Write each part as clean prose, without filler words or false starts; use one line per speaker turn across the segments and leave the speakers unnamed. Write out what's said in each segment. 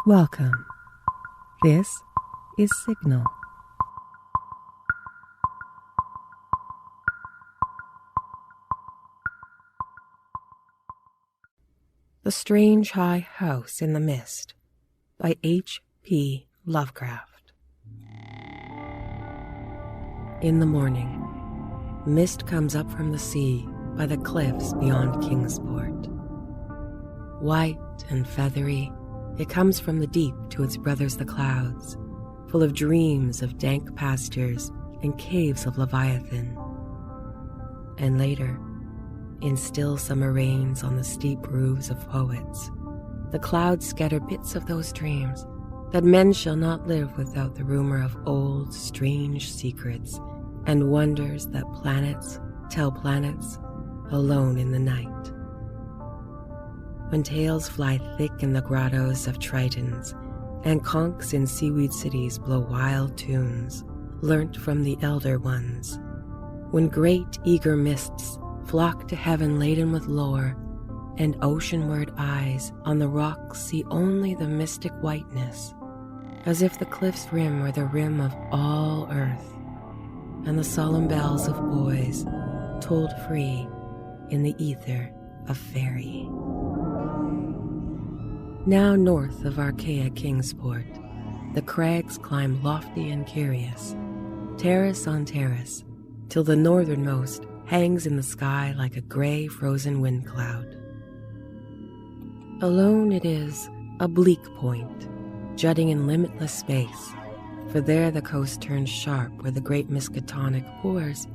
Welcome. This is Signal. The Strange High House in the Mist by H.P. Lovecraft. In the morning, mist comes up from the sea by the cliffs beyond Kingsport. White and feathery, it comes from the deep to its brothers the clouds, full of dreams of dank pastures and caves of Leviathan. And later, in still summer rains on the steep roofs of poets, the clouds scatter bits of those dreams that men shall not live without the rumor of old, strange secrets and wonders that planets tell planets alone in the night. When tales fly thick in the grottos of Tritons, and conchs in seaweed cities blow wild tunes, learnt from the elder ones, when great eager mists flock to heaven laden with lore, and oceanward eyes on the rocks see only the mystic whiteness, as if the cliff's rim were the rim of all earth, and the solemn bells of boys tolled free in the ether of faerie. Now north of archaic Kingsport, the crags climb lofty and curious, terrace on terrace, till the northernmost hangs in the sky like a gray frozen wind cloud. Alone it is a bleak point, jutting in limitless space, for there the coast turns sharp where the great Miskatonic pours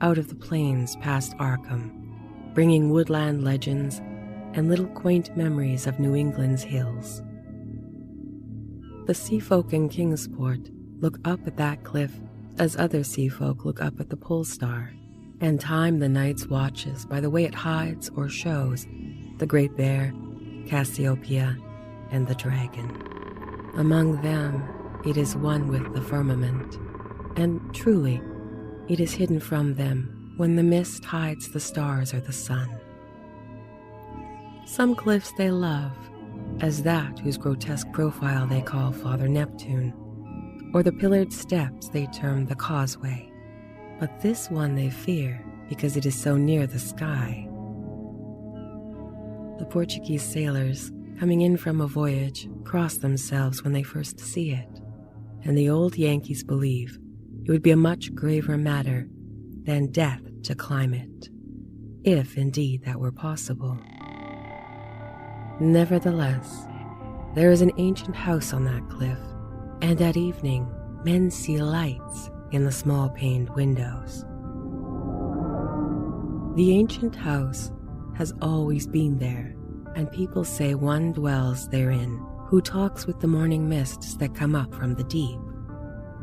out of the plains past Arkham, bringing woodland legends and little quaint memories of New England's hills. The sea folk in Kingsport look up at that cliff as other sea folk look up at the pole star, and time the night's watches by the way it hides or shows the Great Bear, Cassiopeia, and the dragon. Among them, it is one with the firmament, and truly, it is hidden from them when the mist hides the stars or the sun. Some cliffs they love, as that whose grotesque profile they call Father Neptune, or the pillared steps they term the causeway. But this one they fear because it is so near the sky. The Portuguese sailors, coming in from a voyage, cross themselves when they first see it, and the old Yankees believe it would be a much graver matter than death to climb it, if indeed that were possible. Nevertheless, there is an ancient house on that cliff, and at evening men see lights in the small paned windows. The ancient house has always been there, and people say one dwells therein who talks with the morning mists that come up from the deep,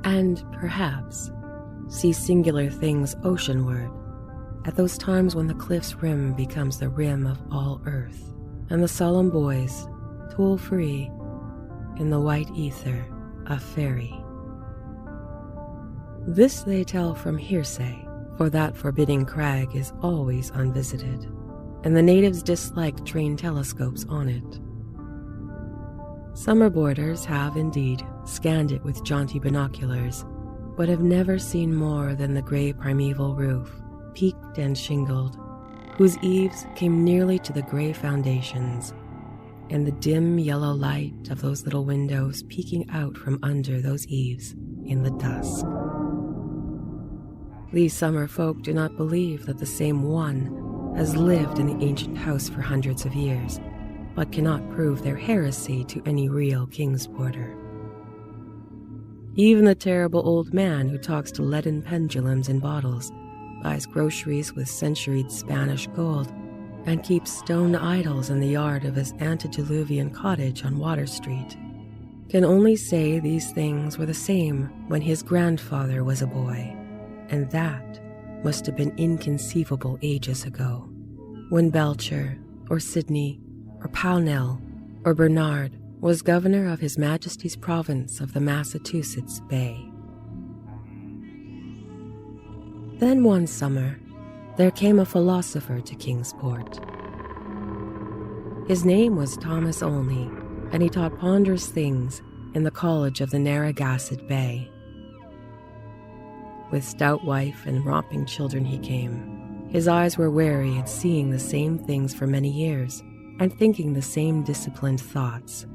and perhaps sees singular things oceanward at those times when the cliff's rim becomes the rim of all earth, and the solemn boys toll free in the white ether of faerie. This they tell from hearsay, for that forbidding crag is always unvisited, and the natives dislike trained telescopes on it. Summer boarders have indeed scanned it with jaunty binoculars, but have never seen more than the gray primeval roof, peaked and shingled, whose eaves came nearly to the gray foundations, and the dim yellow light of those little windows peeking out from under those eaves in the dusk. These summer folk do not believe that the same one has lived in the ancient house for hundreds of years, but cannot prove their heresy to any real Kingsporter. Even the terrible old man who talks to leaden pendulums in bottles, buys groceries with centuried Spanish gold, and keeps stone idols in the yard of his antediluvian cottage on Water Street, can only say these things were the same when his grandfather was a boy, and that must have been inconceivable ages ago, when Belcher, or Sydney, or Pownell, or Bernard was governor of His Majesty's province of the Massachusetts Bay. Then one summer, there came a philosopher to Kingsport. His name was Thomas Olney, and he taught ponderous things in the college of the Narragansett Bay. With stout wife and romping children he came. His eyes were wary at seeing the same things for many years and thinking the same disciplined thoughts.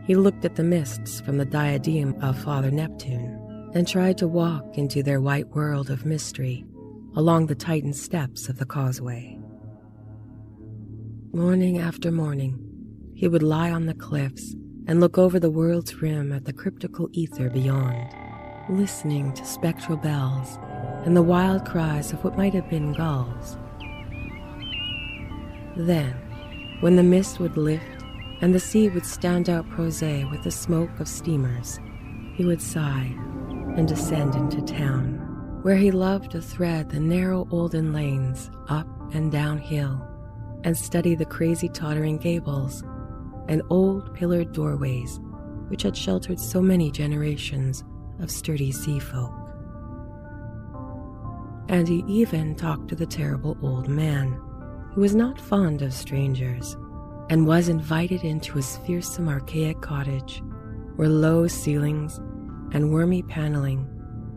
He looked at the mists from the diadem of Father Neptune and tried to walk into their white world of mystery along the tightened steps of the causeway. Morning after morning, he would lie on the cliffs and look over the world's rim at the cryptical ether beyond, listening to spectral bells and the wild cries of what might have been gulls. Then, when the mist would lift and the sea would stand out prosé with the smoke of steamers, he would sigh and descend into town, where he loved to thread the narrow olden lanes up and down hill and study the crazy tottering gables and old pillared doorways which had sheltered so many generations of sturdy sea folk. And he even talked to the terrible old man, who was not fond of strangers, and was invited into his fearsome archaic cottage, where low ceilings and wormy paneling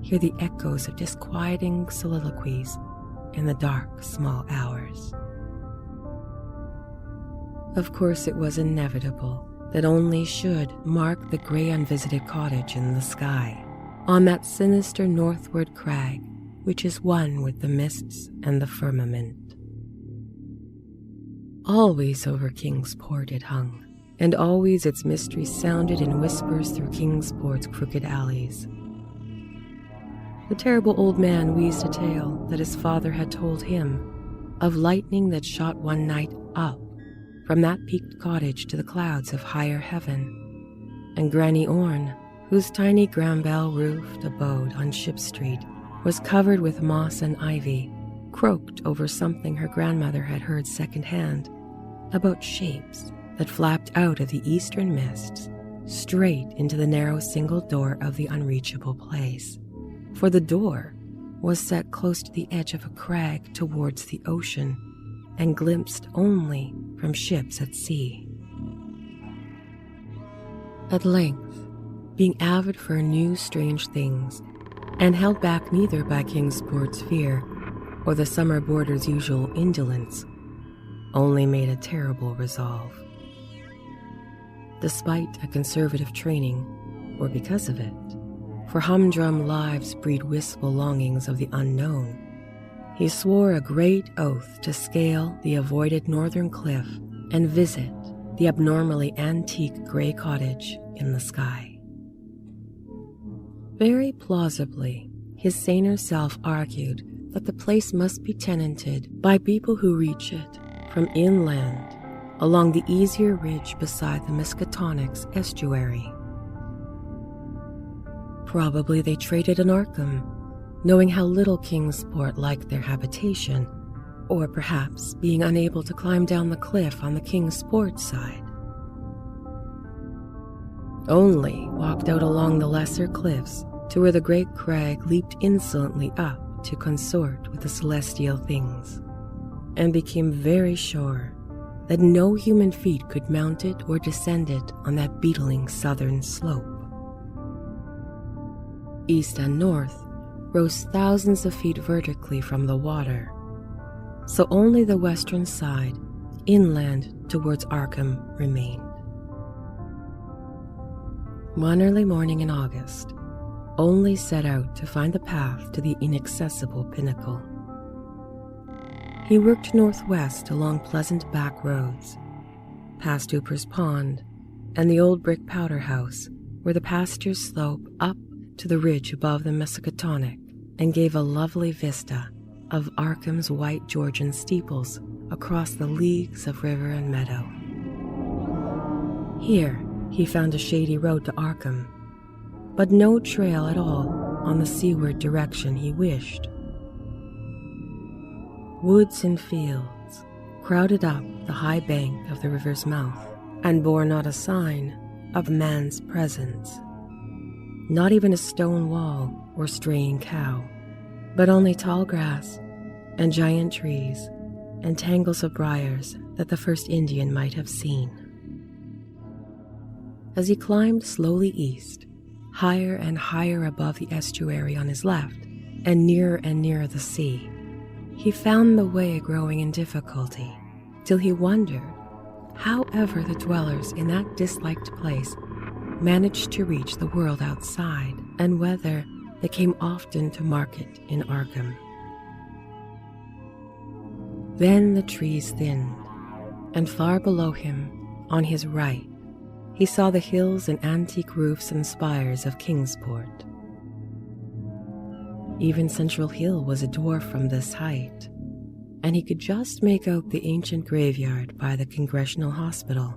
hear the echoes of disquieting soliloquies in the dark, small hours. Of course, it was inevitable that only should mark the gray unvisited cottage in the sky, on that sinister northward crag which is one with the mists and the firmament. Always over Kingsport it hung, and always its mystery sounded in whispers through Kingsport's crooked alleys. The terrible old man wheezed a tale that his father had told him of lightning that shot one night up from that peaked cottage to the clouds of higher heaven, and Granny Orne, whose tiny Grambell-roofed abode on Ship Street was covered with moss and ivy, croaked over something her grandmother had heard secondhand about shapes that flapped out of the eastern mists straight into the narrow single door of the unreachable place, for the door was set close to the edge of a crag towards the ocean and glimpsed only from ships at sea. At length, being avid for new strange things, and held back neither by Kingsport's fear or the summer boarder's usual indolence, only made a terrible resolve. Despite a conservative training, or because of it, for humdrum lives breed wistful longings of the unknown, he swore a great oath to scale the avoided northern cliff and visit the abnormally antique gray cottage in the sky. Very plausibly, his saner self argued that the place must be tenanted by people who reach it from inland along the easier ridge beside the Miskatonic's estuary. Probably they traded in Arkham, knowing how little Kingsport liked their habitation, or perhaps being unable to climb down the cliff on the Kingsport side. Only walked out along the lesser cliffs to where the great crag leaped insolently up to consort with the celestial things, and became very sure that no human feet could mount it or descend it on that beetling southern slope. East and north rose thousands of feet vertically from the water, so only the western side, inland towards Arkham, remained. One early morning in August, Only set out to find the path to the inaccessible pinnacle. He worked northwest along pleasant back roads, past Hooper's Pond and the old brick powder house, where the pastures slope up to the ridge above the Miskatonic and gave a lovely vista of Arkham's white Georgian steeples across the leagues of river and meadow. Here he found a shady road to Arkham, but no trail at all on the seaward direction he wished. Woods and fields crowded up the high bank of the river's mouth and bore not a sign of man's presence. Not even a stone wall or straying cow, but only tall grass and giant trees and tangles of briars that the first Indian might have seen. As he climbed slowly east, higher and higher above the estuary on his left, and nearer the sea, he found the way growing in difficulty, till he wondered how ever the dwellers in that disliked place managed to reach the world outside, and whether they came often to market in Arkham. Then the trees thinned, and far below him, on his right, he saw the hills and antique roofs and spires of Kingsport. Even Central Hill was a dwarf from this height, and he could just make out the ancient graveyard by the Congressional Hospital,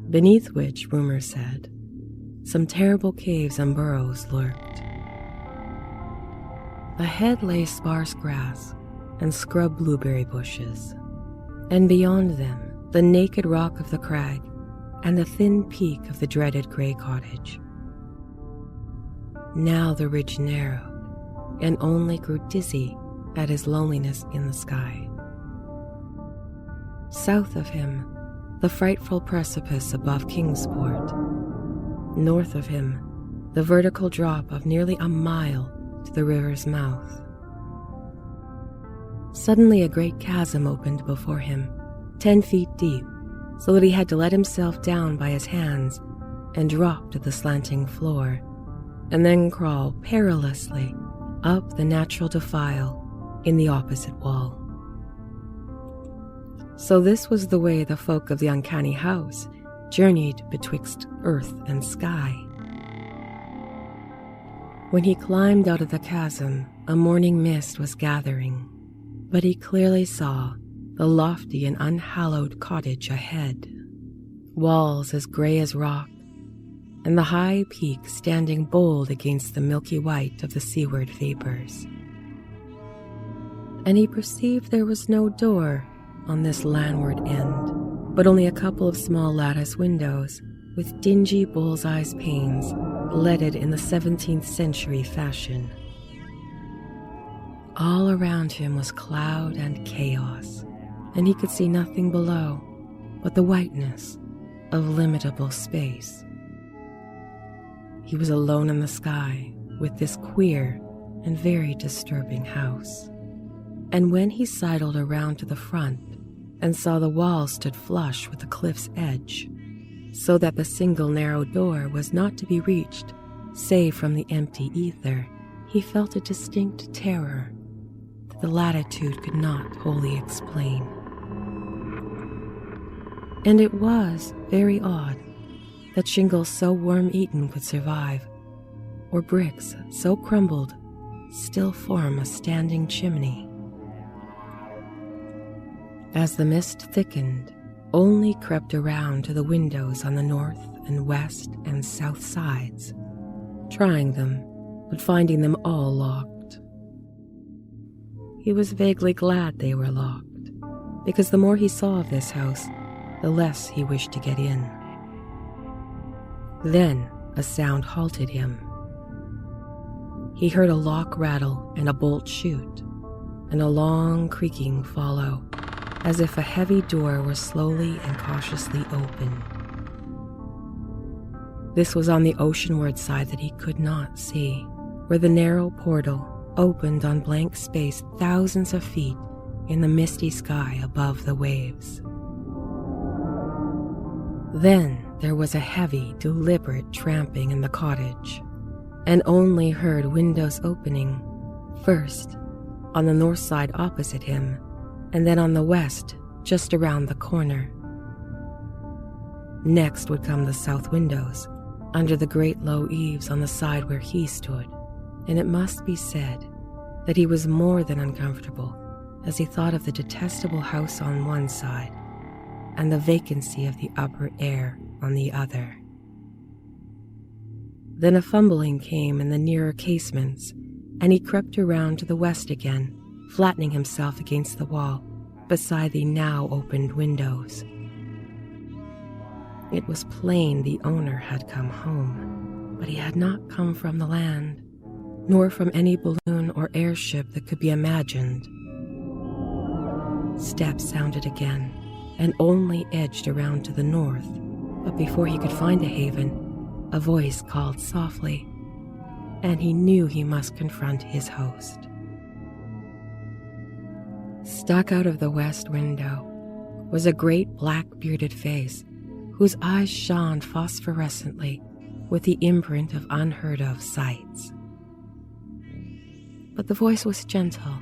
beneath which, rumor said, some terrible caves and burrows lurked. Ahead lay sparse grass and scrub blueberry bushes, and beyond them the naked rock of the crag and the thin peak of the dreaded gray cottage. Now the ridge narrowed and only grew dizzy at his loneliness in the sky. South of him, the frightful precipice above Kingsport. North of him, the vertical drop of nearly a mile to the river's mouth. Suddenly a great chasm opened before him, 10 feet deep, so that he had to let himself down by his hands and drop to the slanting floor, and then crawl perilously up the natural defile in the opposite wall. So this was the way the folk of the uncanny house journeyed betwixt earth and sky. When he climbed out of the chasm, a morning mist was gathering, but he clearly saw the lofty and unhallowed cottage ahead, walls as gray as rock, and the high peak standing bold against the milky white of the seaward vapors. And he perceived there was no door on this landward end, but only a couple of small lattice windows with dingy bull's-eyes panes leaded in the 17th century fashion. All around him was cloud and chaos, and he could see nothing below but the whiteness of limitable space. He was alone in the sky with this queer and very disturbing house. And when he sidled around to the front and saw the wall stood flush with the cliff's edge, so that the single narrow door was not to be reached save from the empty ether, he felt a distinct terror that the latitude could not wholly explain. And it was very odd that shingles so worm-eaten could survive, or bricks so crumbled still form a standing chimney. As the mist thickened, only crept around to the windows on the north and west and south sides, trying them, but finding them all locked. He was vaguely glad they were locked, because the more he saw of this house, the less he wished to get in. Then a sound halted him. He heard a lock rattle and a bolt shoot, and a long creaking follow, as if a heavy door were slowly and cautiously opened. This was on the oceanward side that he could not see, where the narrow portal opened on blank space thousands of feet in the misty sky above the waves. Then there was a heavy, deliberate tramping in the cottage, and only heard windows opening, first on the north side opposite him, and then on the west just around the corner. Next would come the south windows, under the great low eaves on the side where he stood, and it must be said that he was more than uncomfortable as he thought of the detestable house on one side and the vacancy of the upper air on the other. Then a fumbling came in the nearer casements, and he crept around to the west again, flattening himself against the wall beside the now opened windows. It was plain the owner had come home, but he had not come from the land, nor from any balloon or airship that could be imagined. Steps sounded again, and only edged around to the north, but before he could find a haven, a voice called softly, and he knew he must confront his host. Stuck out of the west window was a great black-bearded face whose eyes shone phosphorescently with the imprint of unheard-of sights. But the voice was gentle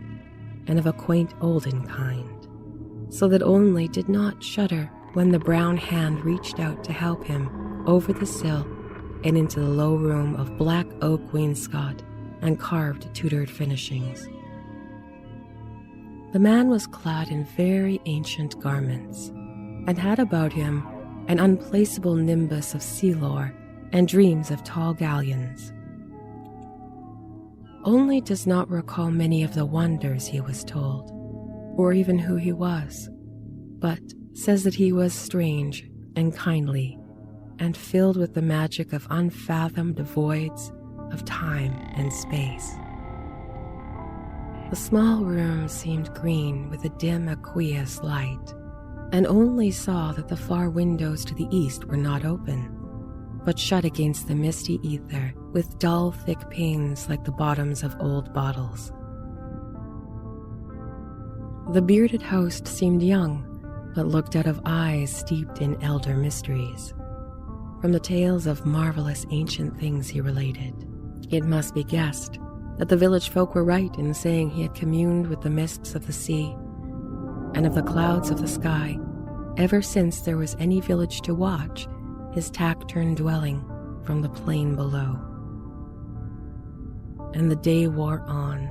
and of a quaint olden kind, so that only did not shudder when the brown hand reached out to help him over the sill and into the low room of black oak wainscot and carved Tudor finishings. The man was clad in very ancient garments and had about him an unplaceable nimbus of sea lore and dreams of tall galleons. Only does not recall many of the wonders he was told, or even who he was, but says that he was strange and kindly and filled with the magic of unfathomed voids of time and space. The small room seemed green with a dim aqueous light, and only saw that the far windows to the east were not open, but shut against the misty ether with dull, thick panes like the bottoms of old bottles. The bearded host seemed young, but looked out of eyes steeped in elder mysteries. From the tales of marvelous ancient things he related, it must be guessed that the village folk were right in saying he had communed with the mists of the sea and of the clouds of the sky ever since there was any village to watch his taciturn dwelling from the plain below. And the day wore on,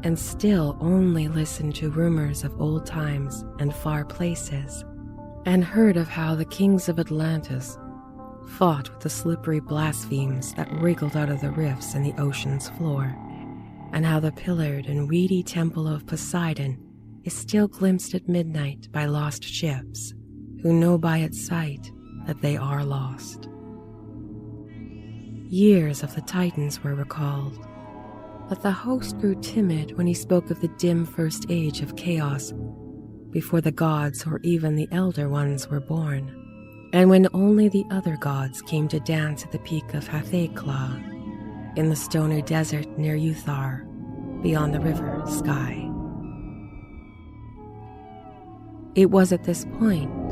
and still only listened to rumors of old times and far places, and heard of how the kings of Atlantis fought with the slippery blasphemes that wriggled out of the rifts in the ocean's floor, and how the pillared and weedy temple of Poseidon is still glimpsed at midnight by lost ships who know by its sight that they are lost. Years of the Titans were recalled, but the host grew timid when he spoke of the dim first age of chaos before the gods or even the elder ones were born, and when only the other gods came to dance at the peak of Hathekla in the stony desert near Uthar, beyond the river Sky. It was at this point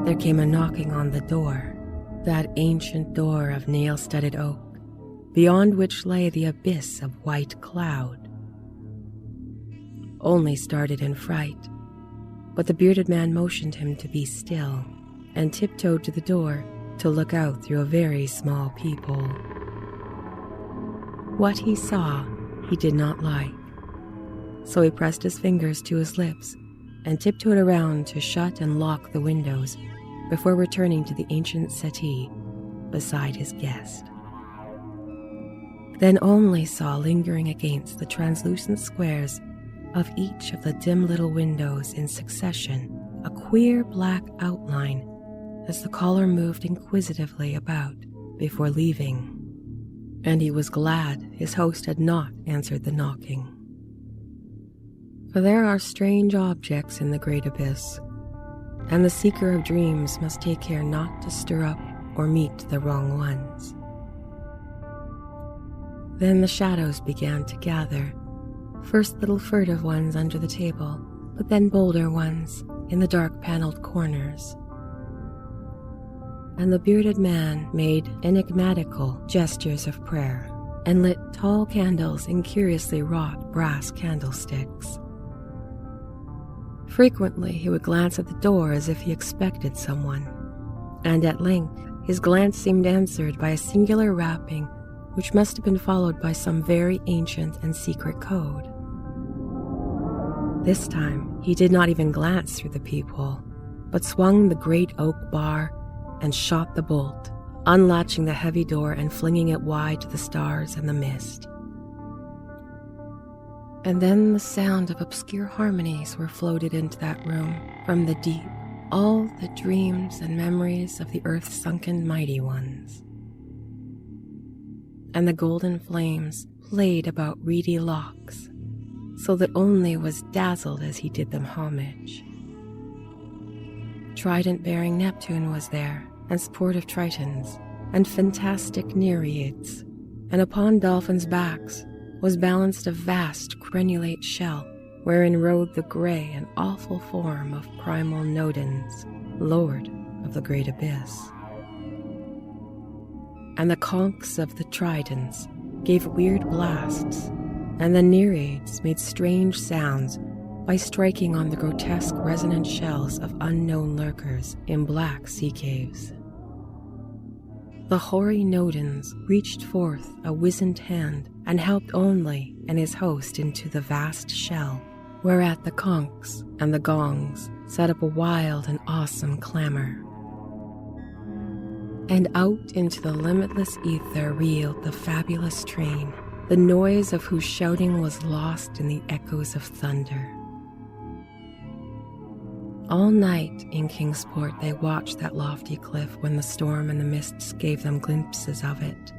there came a knocking on the door, that ancient door of nail-studded oak, beyond which lay the abyss of white cloud. Only started in fright, but the bearded man motioned him to be still and tiptoed to the door to look out through a very small peephole. What he saw he did not like, so he pressed his fingers to his lips and tiptoed around to shut and lock the windows before returning to the ancient settee beside his guest. Then only saw lingering against the translucent squares of each of the dim little windows in succession a queer black outline as the caller moved inquisitively about before leaving, and he was glad his host had not answered the knocking. For there are strange objects in the great abyss, and the seeker of dreams must take care not to stir up or meet the wrong ones. Then the shadows began to gather, first little furtive ones under the table, but then bolder ones in the dark paneled corners. And the bearded man made enigmatical gestures of prayer and lit tall candles in curiously wrought brass candlesticks. Frequently he would glance at the door as if he expected someone, and at length his glance seemed answered by a singular rapping which must have been followed by some very ancient and secret code. This time he did not even glance through the peephole, but swung the great oak bar and shot the bolt, unlatching the heavy door and flinging it wide to the stars and the mist. And then the sound of obscure harmonies were floated into that room from the deep, all the dreams and memories of the earth's sunken mighty ones. And the golden flames played about reedy locks, so that only was dazzled as he did them homage. Trident-bearing Neptune was there, and sportive Tritons, and fantastic nereids, and upon dolphins' backs was balanced a vast crenulate shell, wherein rode the grey and awful form of primal Nodens, lord of the great abyss. And the conchs of the tridents gave weird blasts, and the nereids made strange sounds by striking on the grotesque resonant shells of unknown lurkers in black sea caves. The hoary Nodens reached forth a wizened hand and helped only and his host into the vast shell, whereat the conchs and the gongs set up a wild and awesome clamor. And out into the limitless ether reeled the fabulous train, the noise of whose shouting was lost in the echoes of thunder. All night in Kingsport they watched that lofty cliff when the storm and the mists gave them glimpses of it.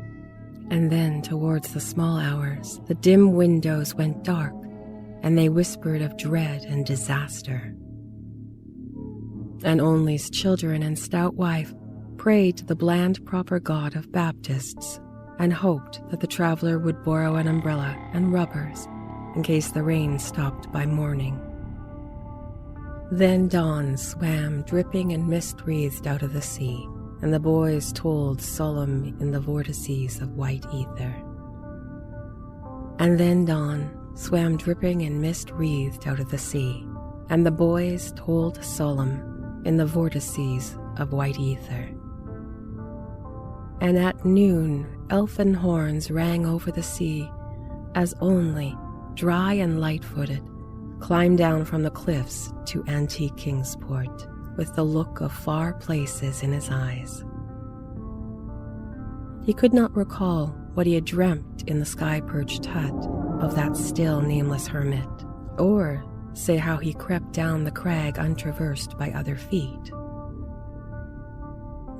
And then towards the small hours, the dim windows went dark, and they whispered of dread and disaster. And Only's children and stout wife prayed to the bland proper God of Baptists, and hoped that the traveler would borrow an umbrella and rubbers in case the rain stopped by morning. Then dawn swam dripping and mist-wreathed out of the sea, and the boys told solemn in the vortices of white ether. And then dawn swam dripping and mist-wreathed out of the sea, and the boys told solemn in the vortices of white ether. And at noon elfin horns rang over the sea, as Only, dry and light-footed, climbed down from the cliffs to antique Kingsport, with the look of far places in his eyes. He could not recall what he had dreamt in the sky-perched hut of that still nameless hermit, or say how he crept down the crag untraversed by other feet.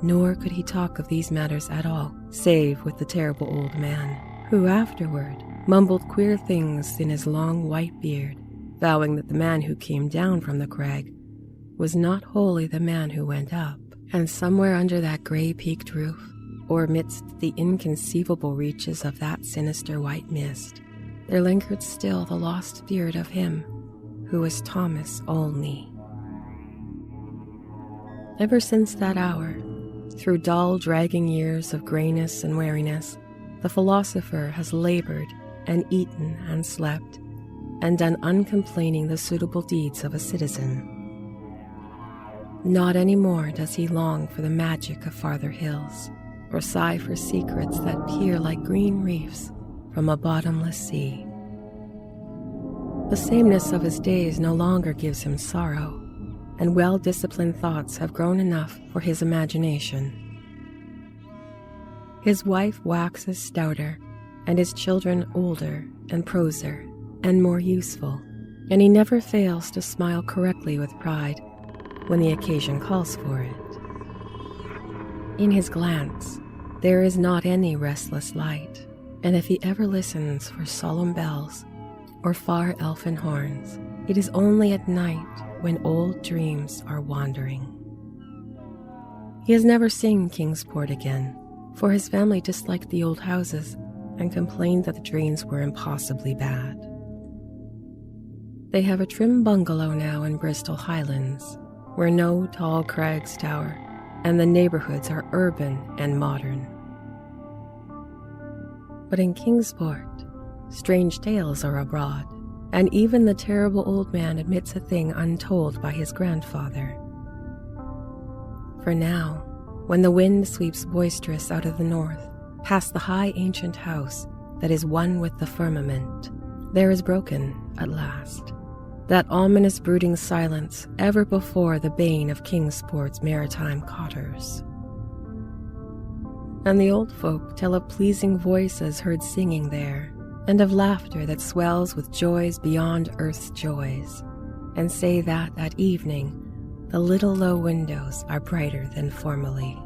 Nor could he talk of these matters at all, save with the terrible old man, who afterward mumbled queer things in his long white beard, vowing that the man who came down from the crag was not wholly the man who went up, and somewhere under that grey-peaked roof, or amidst the inconceivable reaches of that sinister white mist, there lingered still the lost spirit of him who was Thomas Olney. Ever since that hour, through dull, dragging years of grayness and weariness, the philosopher has labored and eaten and slept, and done uncomplaining the suitable deeds of a citizen. Not any more does he long for the magic of farther hills, or sigh for secrets that peer like green reefs from a bottomless sea. The sameness of his days no longer gives him sorrow, and well-disciplined thoughts have grown enough for his imagination. His wife waxes stouter, and his children older and proser and more useful, and he never fails to smile correctly with pride when the occasion calls for it. In his glance, there is not any restless light, and if he ever listens for solemn bells or far elfin horns, it is only at night when old dreams are wandering. He has never seen Kingsport again, for his family disliked the old houses and complained that the drains were impossibly bad. They have a trim bungalow now in Bristol Highlands, where no tall crags tower, and the neighborhoods are urban and modern. But in Kingsport, strange tales are abroad, and even the terrible old man admits a thing untold by his grandfather. For now, when the wind sweeps boisterous out of the north, past the high ancient house that is one with the firmament, there is broken, at last, that ominous brooding silence ever before the bane of Kingsport's maritime cotters. And the old folk tell of pleasing voices heard singing there, and of laughter that swells with joys beyond earth's joys, and say that at evening the little low windows are brighter than formerly.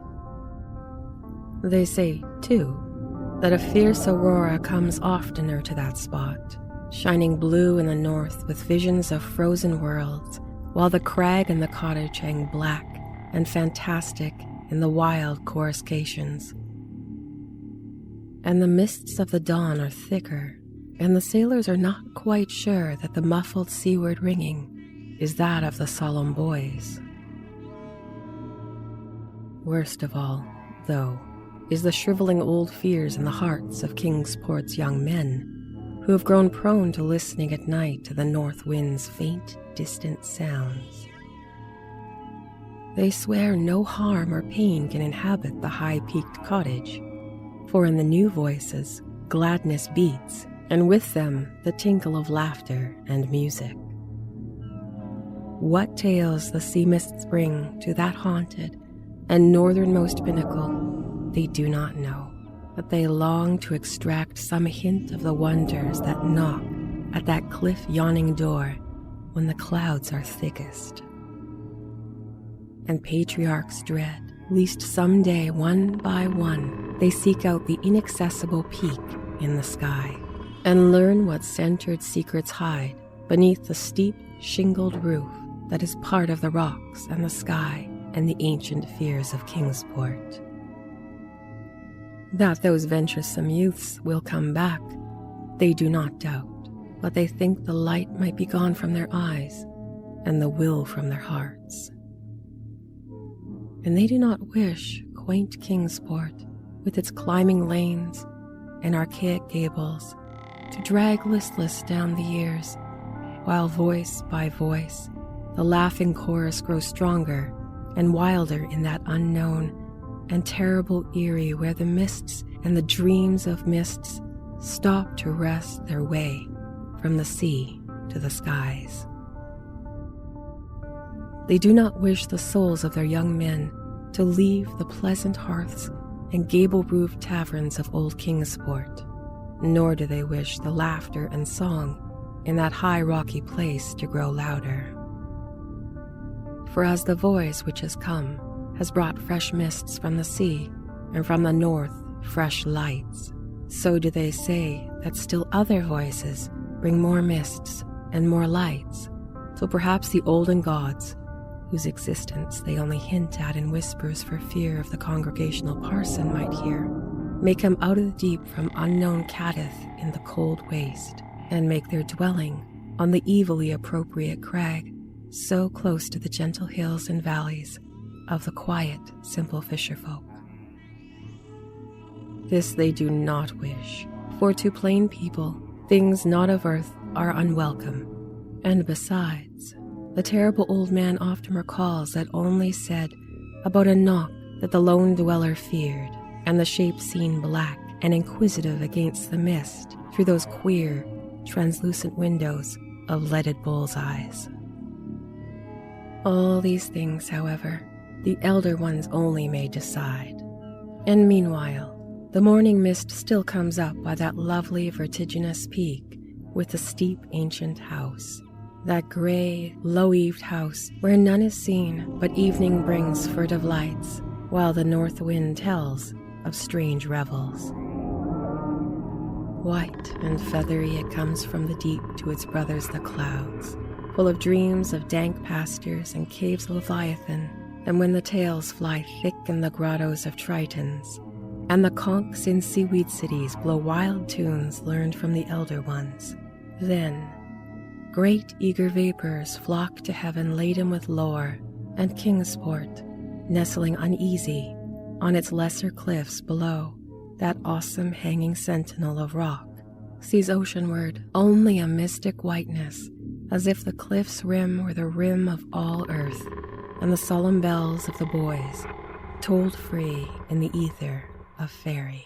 They say, too, that a fierce aurora comes oftener to that spot, shining blue in the north with visions of frozen worlds, while the crag and the cottage hang black and fantastic in the wild coruscations, and the mists of the dawn are thicker, and the sailors are not quite sure that the muffled seaward ringing is that of the solemn buoys. Worst of all, though, is the shriveling old fears in the hearts of Kingsport's young men, who have grown prone to listening at night to the north wind's faint, distant sounds. They swear no harm or pain can inhabit the high-peaked cottage, for in the new voices, gladness beats, and with them the tinkle of laughter and music. What tales the sea mists bring to that haunted and northernmost pinnacle, they do not know, but they long to extract some hint of the wonders that knock at that cliff-yawning door when the clouds are thickest. And patriarchs dread, lest someday, one by one, they seek out the inaccessible peak in the sky and learn what centered secrets hide beneath the steep, shingled roof that is part of the rocks and the sky and the ancient fears of Kingsport. That those venturesome youths will come back, they do not doubt, but they think the light might be gone from their eyes and the will from their hearts. And they do not wish quaint Kingsport, with its climbing lanes and archaic gables, to drag listless down the years, while voice by voice the laughing chorus grows stronger and wilder in that unknown and terrible eyrie where the mists and the dreams of mists stop to rest their way from the sea to the skies. They do not wish the souls of their young men to leave the pleasant hearths and gable-roofed taverns of old Kingsport, nor do they wish the laughter and song in that high rocky place to grow louder. For as the voice which has come has brought fresh mists from the sea, and from the north fresh lights, so do they say that still other voices bring more mists and more lights, till perhaps the olden gods, whose existence they only hint at in whispers for fear of the congregational parson might hear, may come out of the deep from unknown Cadiz in the cold waste, and make their dwelling on the evilly appropriate crag, so close to the gentle hills and valleys of the quiet, simple fisherfolk. This they do not wish, for to plain people, things not of earth are unwelcome, and besides, the terrible old man often recalls that only said about a knock that the lone dweller feared, and the shape seen black and inquisitive against the mist through those queer, translucent windows of leaded bull's eyes. All these things, however, the elder ones only may decide. And meanwhile, the morning mist still comes up by that lovely vertiginous peak with the steep ancient house, that gray, low-eaved house where none is seen but evening brings furtive lights, while the north wind tells of strange revels. White and feathery it comes from the deep to its brothers the clouds, full of dreams of dank pastures and caves of Leviathan, and when the tales fly thick in the grottos of Tritons, and the conchs in seaweed cities blow wild tunes learned from the elder ones, then great eager vapors flock to heaven laden with lore, and Kingsport, nestling uneasy on its lesser cliffs below that awesome hanging sentinel of rock, sees oceanward only a mystic whiteness, as if the cliff's rim were the rim of all earth, and the solemn bells of the buoys tolled free in the ether of faerie.